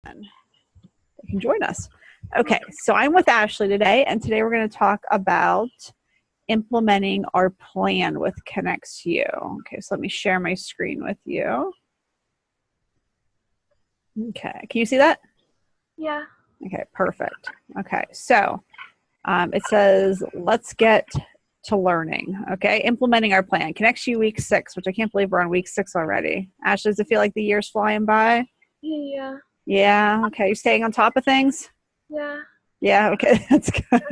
They can join us. Okay, so I'm with Ashley today, and today we're going to talk about implementing our plan with ConnexU. Okay, so let me share my screen with you. Okay, can you see that? Yeah. Okay, perfect. Okay, so it says, let's get to learning. Okay, implementing our plan. ConnexU week 6, which I can't believe we're on week 6 already. Ashley, does it feel like the year's flying by? Yeah. Yeah, okay, you staying on top of things? Yeah. Yeah, okay, that's good.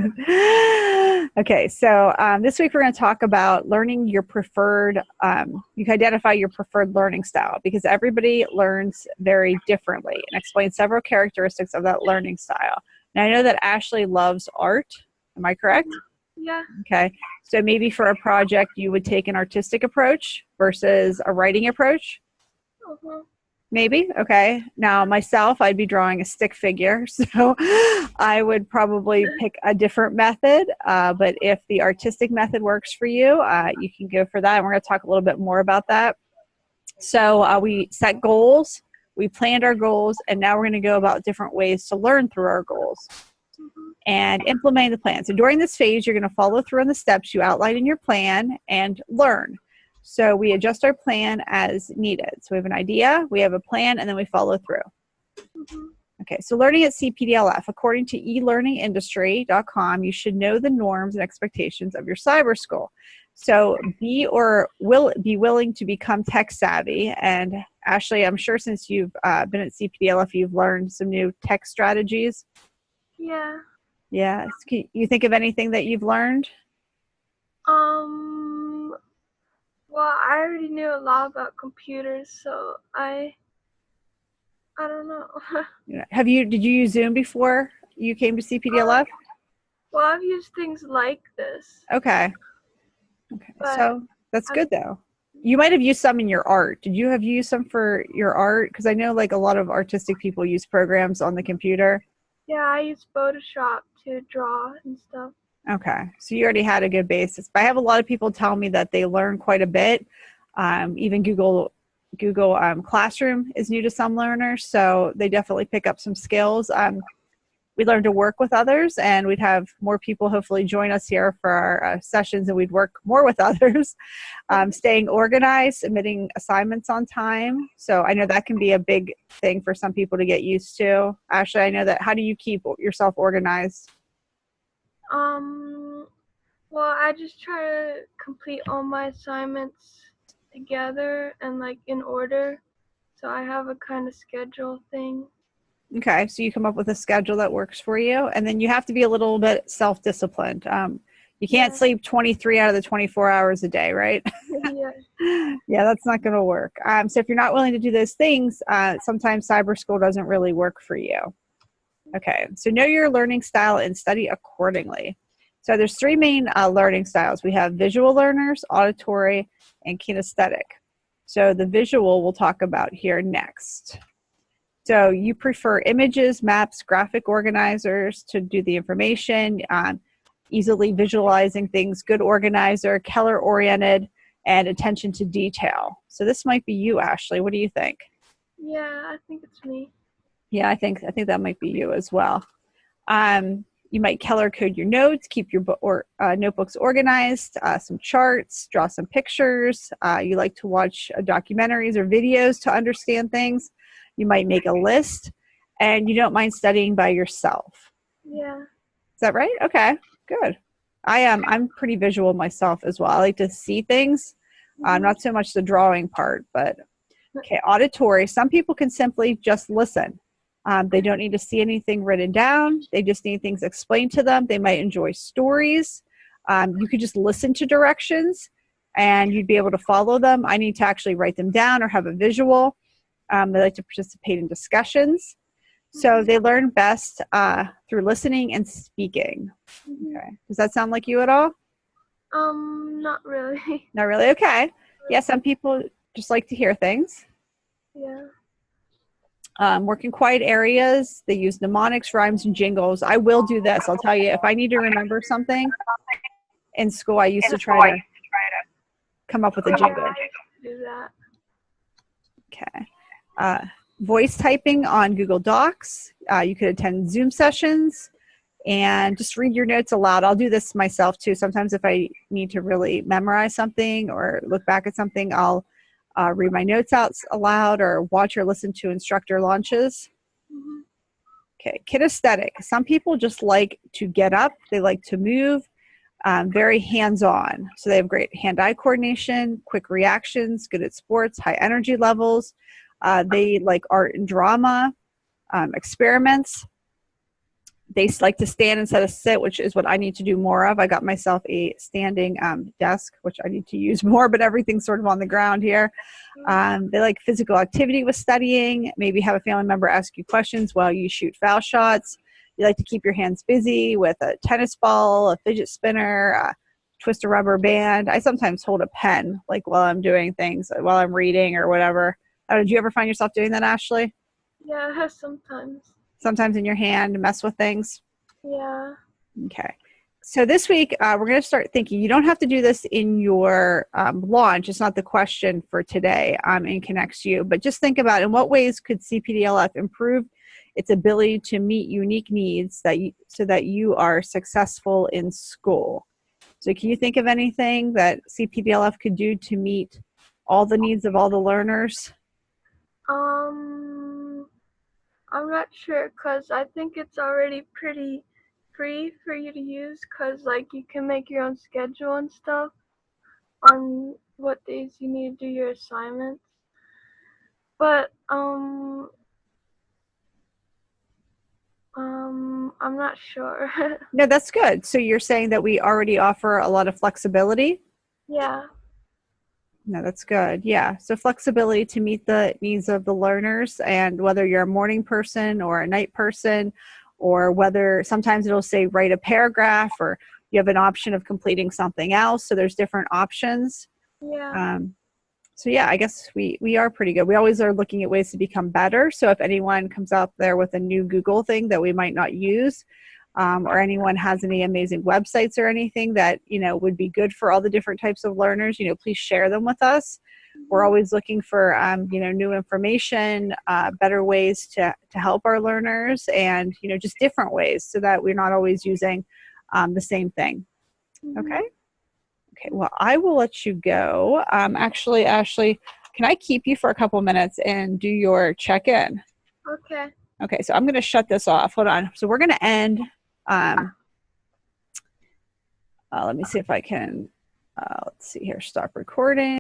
Okay, so this week we're going to talk about learning your preferred, you can identify your preferred learning style because everybody learns very differently and explain several characteristics of that learning style. Now, I know that Ashley loves art. Am I correct? Yeah. Okay, so maybe for a project you would take an artistic approach versus a writing approach. Uh-huh. Maybe. Okay. Now, myself, I'd be drawing a stick figure. So I would probably pick a different method. But if the artistic method works for you, you can go for that. And we're going to talk a little bit more about that. So we set goals, we planned our goals, and now we're going to go about different ways to learn through our goals and implement the plan. So during this phase, you're going to follow through on the steps you outlined in your plan and learn. So we adjust our plan as needed. So we have an idea, we have a plan, and then we follow through. Okay, so learning at CPDLF. According to elearningindustry.com, you should know the norms and expectations of your cyber school. So be willing to become tech savvy. And Ashley, I'm sure since you've been at CPDLF, you've learned some new tech strategies. Yeah. Yeah. Can you think of anything that you've learned? Well, I already knew a lot about computers, so I don't know. Did you use Zoom before you came to CPDLF? Well, I've used things like this. Okay. But So that's good though. You might have used some in your art. Did you have used some for your art? Because I know like a lot of artistic people use programs on the computer. yeah, I use Photoshop to draw and stuff. Okay, so you already had a good basis. But I have a lot of people tell me that they learn quite a bit. Even Google Classroom is new to some learners, so they definitely pick up some skills. We learn to work with others, and we'd have more people hopefully join us here for our sessions, and we'd work more with others. Staying organized, submitting assignments on time. So I know that can be a big thing for some people to get used to. Ashley, I know that. How do you keep yourself organized? Well, I just try to complete all my assignments together and like in order. So I have a kind of schedule thing. Okay, so you come up with a schedule that works for you, and then you have to be a little bit self-disciplined. You can't sleep 23 out of the 24 hours a day, right? Yeah. Yeah, that's not going to work. So if you're not willing to do those things, sometimes cyber school doesn't really work for you. Okay, so know your learning style and study accordingly. So there's 3 main learning styles. We have visual learners, auditory, and kinesthetic. So the visual we'll talk about here next. So you prefer images, maps, graphic organizers to do the information, easily visualizing things, good organizer, Keller-oriented, and attention to detail. So this might be you, Ashley. What do you think? Yeah, I think it's me. Yeah, I think that might be you as well. You might Keller code your notes, keep your notebooks organized, some charts, draw some pictures. You like to watch documentaries or videos to understand things. You might make a list, and you don't mind studying by yourself. Yeah. Is that right? Okay, good. I'm pretty visual myself as well. I like to see things, not so much the drawing part, but okay, auditory. Some people can simply just listen. They don't need to see anything written down. They just need things explained to them. They might enjoy stories. You could just listen to directions and you'd be able to follow them. I need to actually write them down or have a visual. They like to participate in discussions. So they learn best through listening and speaking. Okay. Does that sound like you at all? Not really. Not really? Okay. Yeah, some people just like to hear things. Yeah. Work in quiet areas. They use mnemonics, rhymes, and jingles. I will do this. I'll tell you, if I need to remember something in school, I used to try to come up with a jingle. Do that. Okay. voice typing on Google Docs. You could attend Zoom sessions and just read your notes aloud. I'll do this myself too. Sometimes if I need to really memorize something or look back at something, I'll read my notes out aloud or watch or listen to instructor launches. Mhm. Okay, kinesthetic. Some people just like to get up. They like to move. Very hands-on. So they have great hand-eye coordination, quick reactions, good at sports, high energy levels. They like art and drama, experiments. They like to stand instead of sit, which is what I need to do more of. I got myself a standing desk, which I need to use more, but everything's sort of on the ground here. They like physical activity with studying, maybe have a family member ask you questions while you shoot foul shots. You like to keep your hands busy with a tennis ball, a fidget spinner, twist a rubber band. I sometimes hold a pen, like while I'm doing things, while I'm reading or whatever. Did you ever find yourself doing that, Ashley? Yeah, sometimes. Sometimes in your hand, mess with things? Yeah. Okay. So this week, we're going to start thinking. You don't have to do this in your launch. It's not the question for today in ConnectsU, but just think about in what ways could CPDLF improve its ability to meet unique needs so that you are successful in school. So can you think of anything that CPDLF could do to meet all the needs of all the learners? I'm not sure because I think it's already pretty free for you to use because like you can make your own schedule and stuff on what days you need to do your assignments. But I'm not sure. No, that's good. So you're saying that we already offer a lot of flexibility? Yeah. No, that's good. Yeah. So flexibility to meet the needs of the learners, and whether you're a morning person or a night person, or whether sometimes it'll say write a paragraph or you have an option of completing something else. So there's different options. Yeah. So yeah, I guess we are pretty good. We always are looking at ways to become better. So if anyone comes out there with a new Google thing that we might not use, or anyone has any amazing websites or anything that would be good for all the different types of learners, please share them with us. We're always looking for new information, better ways to help our learners, and just different ways so that we're not always using the same thing. Okay. Okay, well, I will let you go. Actually, Ashley, can I keep you for a couple minutes and do your check-in? Okay. Okay, so I'm going to shut this off. Hold on. So we're going to end. Let me see if I can, let's see here, stop recording.